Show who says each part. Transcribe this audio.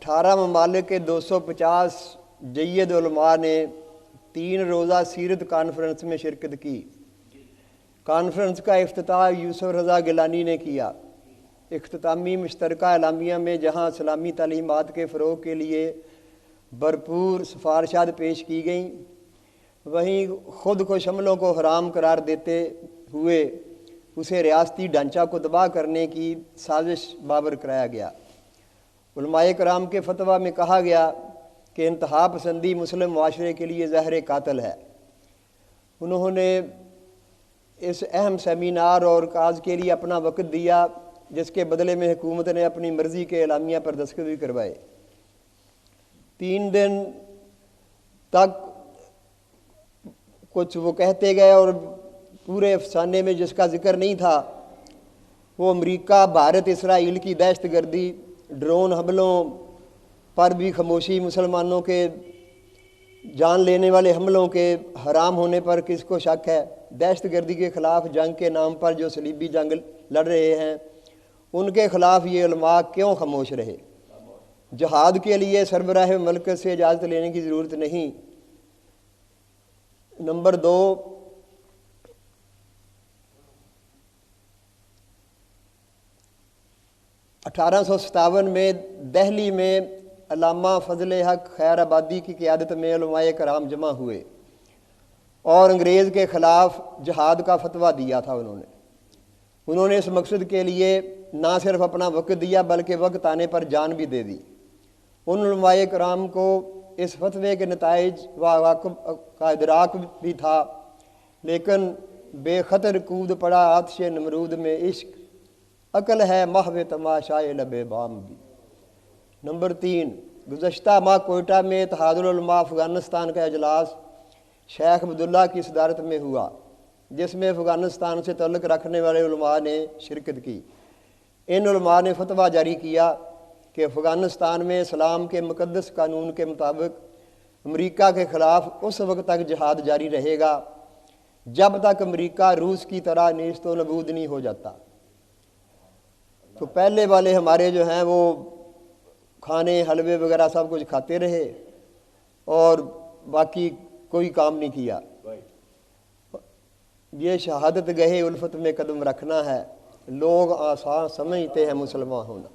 Speaker 1: 18 ممالک کے 250 جید علماء نے 3 روزہ سیرت کانفرنس میں شرکت کی۔ کانفرنس کا افتتاح یوسف رضا گیلانی نے کیا۔ اختتامی مشترکہ اعلامیہ میں جہاں اسلامی تعلیمات کے فروغ کے لیے بھرپور سفارشات پیش کی گئیں، وہیں خود کش حملوں کو حرام قرار دیتے ہوئے اسے ریاستی ڈھانچہ کو تباہ کرنے کی سازش بابر کرایا گیا۔ علماء کرام کے فتویٰ میں کہا گیا کہ انتہا پسندی مسلم معاشرے کے لیے زہر قاتل ہے۔ انہوں نے اس اہم سیمینار اور کاز کے لیے اپنا وقت دیا، جس کے بدلے میں حکومت نے اپنی مرضی کے اعلامیہ پر دستخط بھی کروائے۔ 3 دن تک کچھ وہ کہتے گئے اور پورے افسانے میں جس کا ذکر نہیں تھا وہ امریکہ، بھارت، اسرائیل کی دہشت گردی، ڈرون حملوں پر بھی خاموشی، مسلمانوں کے جان لینے والے حملوں کے حرام ہونے پر کس کو شک ہے، دہشت گردی کے خلاف جنگ کے نام پر جو صلیبی جنگ لڑ رہے ہیں ان کے خلاف یہ علماء کیوں خاموش رہے؟ جہاد کے لیے سربراہ مملکت سے اجازت لینے کی ضرورت نہیں۔ نمبر 2، 1857 میں دہلی میں علامہ فضل حق خیر آبادی کی قیادت میں علماء کرام جمع ہوئے اور انگریز کے خلاف جہاد کا فتویٰ دیا تھا۔ انہوں نے اس مقصد کے لیے نہ صرف اپنا وقت دیا بلکہ وقت آنے پر جان بھی دے دی۔ ان علماء کرام کو اس فتوے کے نتائج و عواقب کا ادراک بھی تھا، لیکن بے خطر کود پڑا آتش نمرود میں عشق، عقل ہے محو تماشائے لب بام بھی۔ نمبر 3، گزشتہ ماہ کوئٹہ میں اتحاد العلماء افغانستان کا اجلاس شیخ عبداللہ کی صدارت میں ہوا، جس میں افغانستان سے تعلق رکھنے والے علماء نے شرکت کی۔ ان علماء نے فتویٰ جاری کیا کہ افغانستان میں اسلام کے مقدس قانون کے مطابق امریکہ کے خلاف اس وقت تک جہاد جاری رہے گا جب تک امریکہ روس کی طرح نیست و نابود نہیں ہو جاتا۔ تو پہلے والے ہمارے جو ہیں وہ کھانے، حلوے وغیرہ سب کچھ کھاتے رہے اور باقی کوئی کام نہیں کیا۔ یہ شہادت گہے الفت میں قدم رکھنا ہے۔ لوگ آسان سمجھتے ہیں مسلمان ہونا۔